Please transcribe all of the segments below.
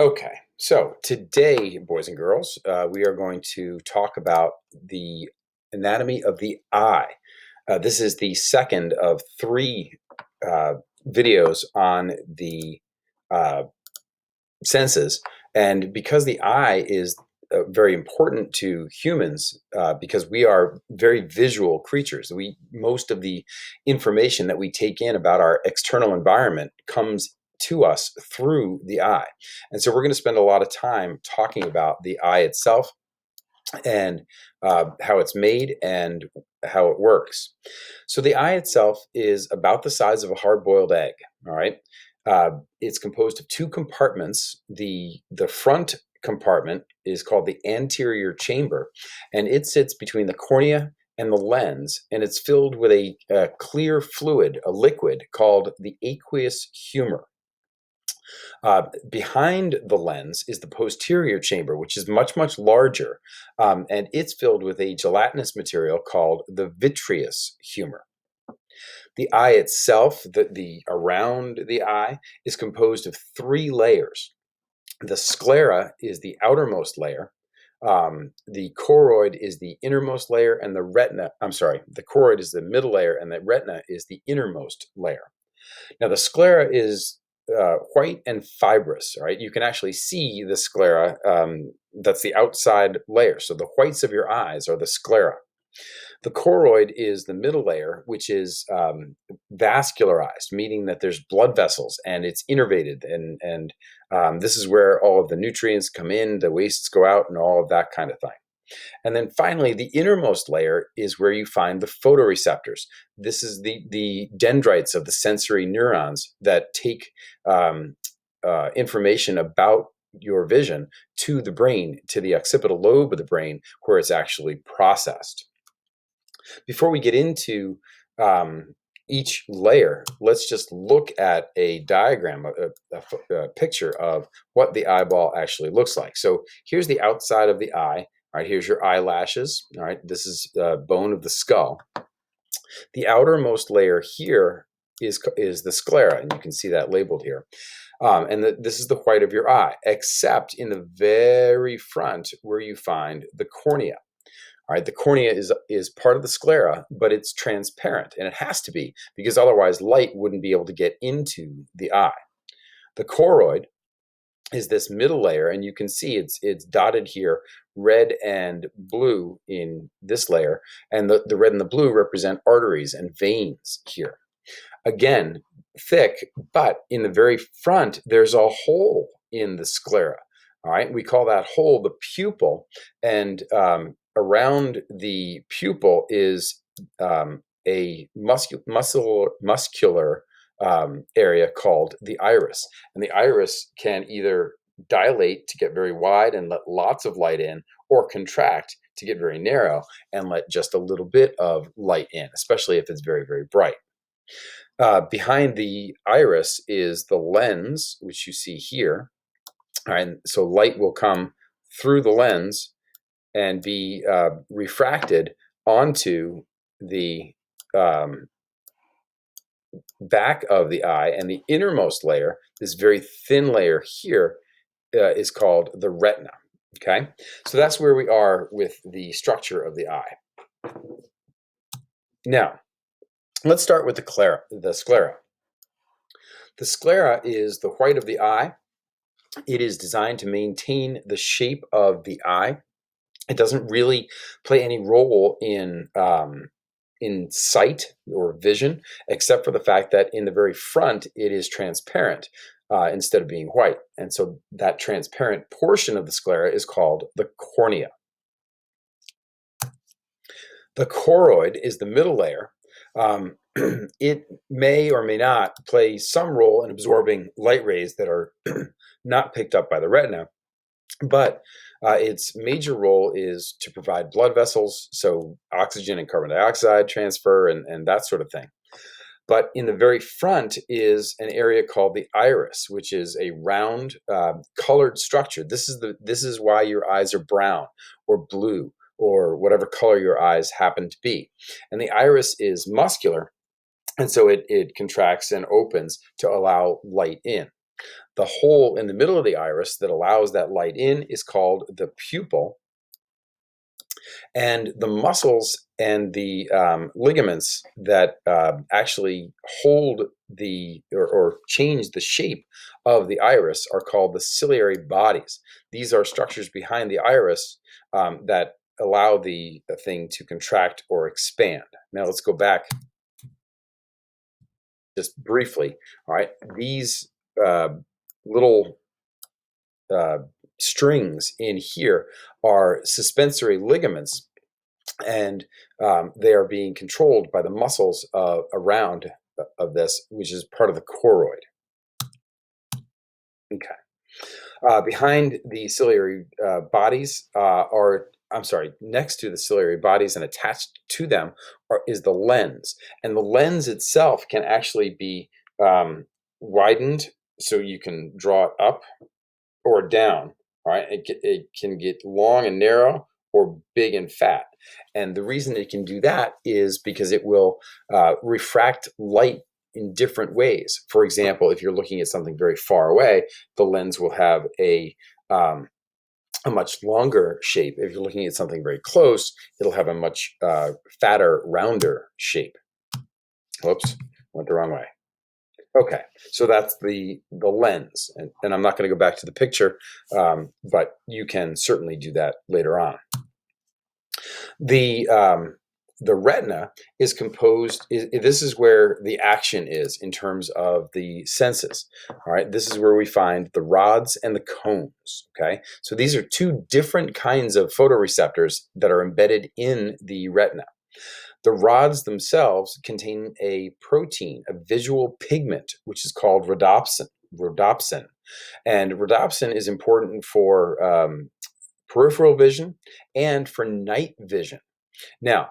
Okay, so today, boys and girls, we are going to talk about the anatomy of the eye. This is the second of three uh, videos on the uh, senses. And because the eye is very important to humans, because we are very visual creatures, most of the information that we take in about our external environment comes to us through the eye. And so we're going to spend a lot of time talking about the eye itself and how it's made and how it works. So the eye itself is about the size of a hard-boiled egg. All right, it's composed of two compartments. The front compartment is called the anterior chamber, and it sits between the cornea and the lens, and it's filled with a clear fluid, a liquid called the aqueous humor. Behind the lens is the posterior chamber, which is much, much larger, and it's filled with a gelatinous material called the vitreous humor. The eye itself, the around the eye, is composed of three layers. The sclera is the outermost layer. The choroid is the innermost layer, and the choroid is the middle layer, and the retina is the innermost layer. Now, the sclera is white and fibrous, right? You can actually see the sclera. That's the outside layer. So the whites of your eyes are the sclera. The choroid is the middle layer, which is vascularized, meaning that there's blood vessels and it's innervated. And this is where all of the nutrients come in, the wastes go out, and all of that kind of thing. And then finally, the innermost layer is where you find the photoreceptors. This is the dendrites of the sensory neurons that take information about your vision to the brain, to the occipital lobe of the brain, where it's actually processed. Before we get into each layer, let's just look at a diagram, a picture of what the eyeball actually looks like. So here's the outside of the eye. All right, here's your eyelashes. All right, this is bone of the skull. The outermost layer here is the sclera, and you can see that labeled here. This is the white of your eye, except in the very front where you find the cornea. All right, the cornea is part of the sclera, but it's transparent, and it has to be because otherwise light wouldn't be able to get into the eye. The choroid is this middle layer, and you can see it's dotted here, red and blue in this layer, and the red and the blue represent arteries and veins here. Again, thick, but in the very front, there's a hole in the sclera. All right, we call that hole the pupil, and around the pupil is a muscular area called the iris. And the iris can either dilate to get very wide and let lots of light in, or contract to get very narrow and let just a little bit of light in, especially if it's very, very bright. Behind the iris is the lens, which you see here. All right, so light will come through the lens and be refracted onto the back of the eye, and the innermost layer, this very thin layer here, is called the retina. Okay, so that's where we are with the structure of the eye. Now, let's start with the sclera. The sclera is the white of the eye. It is designed to maintain the shape of the eye. It doesn't really play any role in sight or vision, except for the fact that in the very front it is transparent instead of being white. And so that transparent portion of the sclera is called the cornea. The choroid is the middle layer. It may or may not play some role in absorbing light rays that are not picked up by the retina, but its major role is to provide blood vessels, so oxygen and carbon dioxide transfer and that sort of thing. But in the very front is an area called the iris, which is a round, colored structure. This is why your eyes are brown or blue or whatever color your eyes happen to be. And the iris is muscular, and so it contracts and opens to allow light in. The hole in the middle of the iris that allows that light in is called the pupil. And the muscles and the ligaments that actually hold or change the shape of the iris are called the ciliary bodies. These are structures behind the iris that allow the thing to contract or expand. Now let's go back just briefly. All right, these little strings in here are suspensory ligaments, and they are being controlled by the muscles around of this, which is part of the choroid. Okay. Behind the ciliary bodies next to the ciliary bodies and attached to them is the lens. And the lens itself can actually be widened, so you can draw it up or down. All right, it can get long and narrow or big and fat. And the reason it can do that is because it will refract light in different ways. For example, if you're looking at something very far away, the lens will have a much longer shape. If you're looking at something very close, it'll have a much fatter, rounder shape. Whoops, went the wrong way. Okay, so that's the lens, and I'm not going to go back to the picture, but you can certainly do that later on. The retina is composed. This is where the action is in terms of the senses. All right, this is where we find the rods and the cones. Okay, so these are two different kinds of photoreceptors that are embedded in the retina. The rods themselves contain a protein, a visual pigment, which is called rhodopsin. And rhodopsin is important for peripheral vision and for night vision. Now,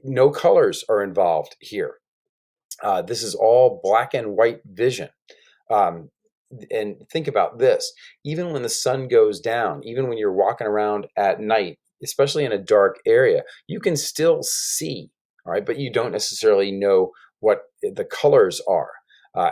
no colors are involved here. This is all black and white vision. And think about this. Even when the sun goes down, even when you're walking around at night, especially in a dark area, you can still see, all right, but you don't necessarily know what the colors are.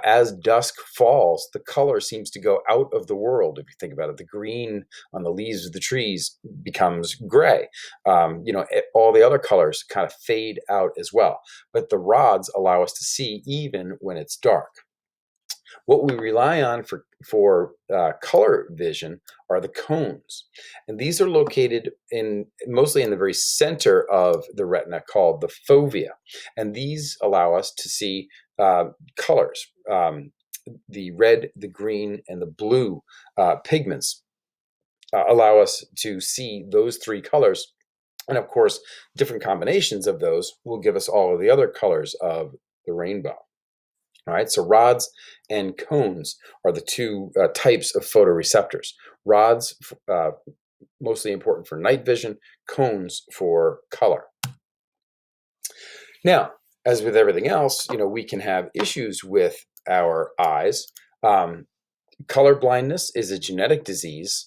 As dusk falls, the color seems to go out of the world. If you think about it, the green on the leaves of the trees becomes gray. All the other colors kind of fade out as well. But the rods allow us to see even when it's dark. What we rely on for color vision are the cones, and these are located mostly in the very center of the retina, called the fovea, and these allow us to see colors. The red, the green, and the blue pigments allow us to see those three colors, and of course, different combinations of those will give us all of the other colors of the rainbow. All right, so rods and cones are the two types of photoreceptors. Rods, mostly important for night vision, cones for color. Now, as with everything else, we can have issues with our eyes. Color blindness is a genetic disease,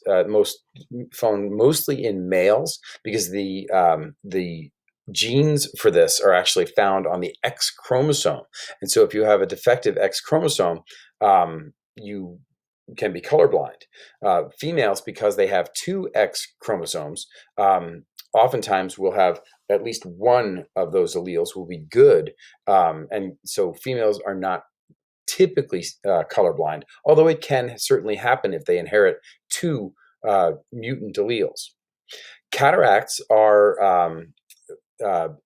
found mostly in males, because the genes for this are actually found on the X chromosome. And so if you have a defective X chromosome, you can be colorblind. Females, because they have two X chromosomes, oftentimes will have at least one of those alleles will be good. And so females are not typically colorblind, although it can certainly happen if they inherit two mutant alleles. Cataracts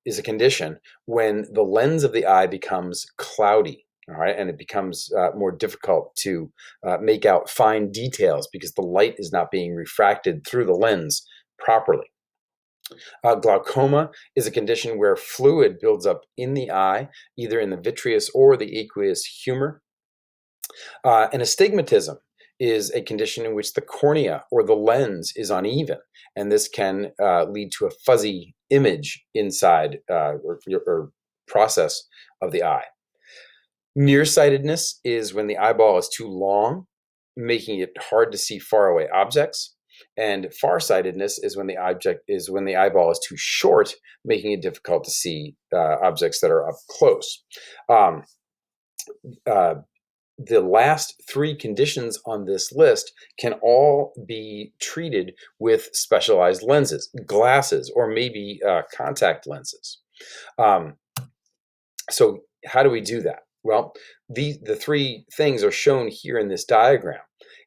is a condition when the lens of the eye becomes cloudy, all right, and it becomes more difficult to make out fine details because the light is not being refracted through the lens properly. Glaucoma is a condition where fluid builds up in the eye, either in the vitreous or the aqueous humor. And astigmatism is a condition in which the cornea or the lens is uneven, and this can lead to a fuzzy image inside or process of the eye. Nearsightedness is when the eyeball is too long, making it hard to see faraway objects. And farsightedness is when the eyeball is too short, making it difficult to see objects that are up close. the last three conditions on this list can all be treated with specialized lenses, glasses, or maybe contact lenses. So how do we do that? Well, the three things are shown here in this diagram.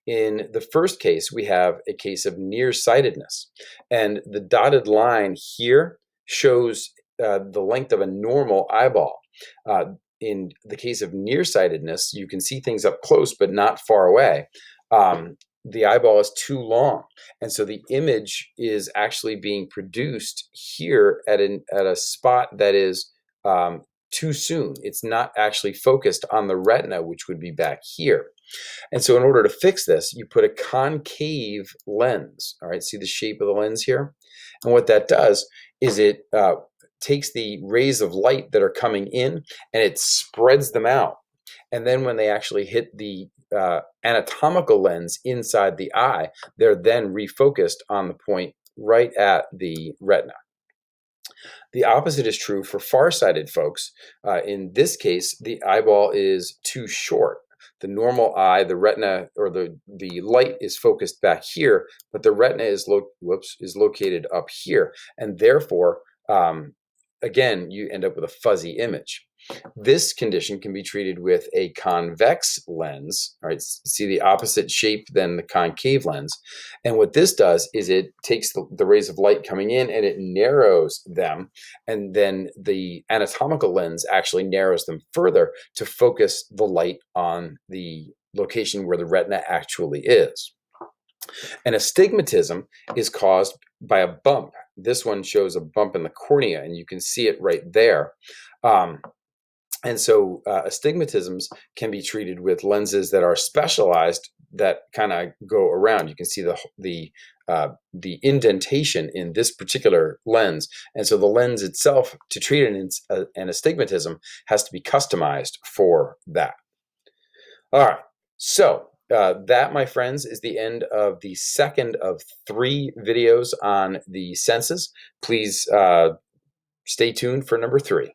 In the first case, we have a case of nearsightedness, and the dotted line here shows the length of a normal eyeball. In the case of nearsightedness, you can see things up close but not far away. The eyeball is too long, and so the image is actually being produced here at a spot that is too soon. It's not actually focused on the retina, which would be back here. And so in order to fix this, you put a concave lens. All right, see the shape of the lens here? And what that does is it takes the rays of light that are coming in and it spreads them out. And then when they actually hit the anatomical lens inside the eye, they're then refocused on the point right at the retina. The opposite is true for farsighted folks. In this case, the eyeball is too short. The normal eye, the retina, or the light is focused back here, but the retina is located up here, and therefore, again, you end up with a fuzzy image. This condition can be treated with a convex lens. All right, see the opposite shape than the concave lens. And what this does is it takes the rays of light coming in and it narrows them. And then the anatomical lens actually narrows them further to focus the light on the location where the retina actually is. And astigmatism is caused by a bump. This one shows a bump in the cornea, and you can see it right there. And so astigmatisms can be treated with lenses that are specialized that kind of go around. You can see the indentation in this particular lens. And so the lens itself, to treat an astigmatism, has to be customized for that. All right. So that, my friends, is the end of the second of 3 videos on the senses. Please stay tuned for number 3.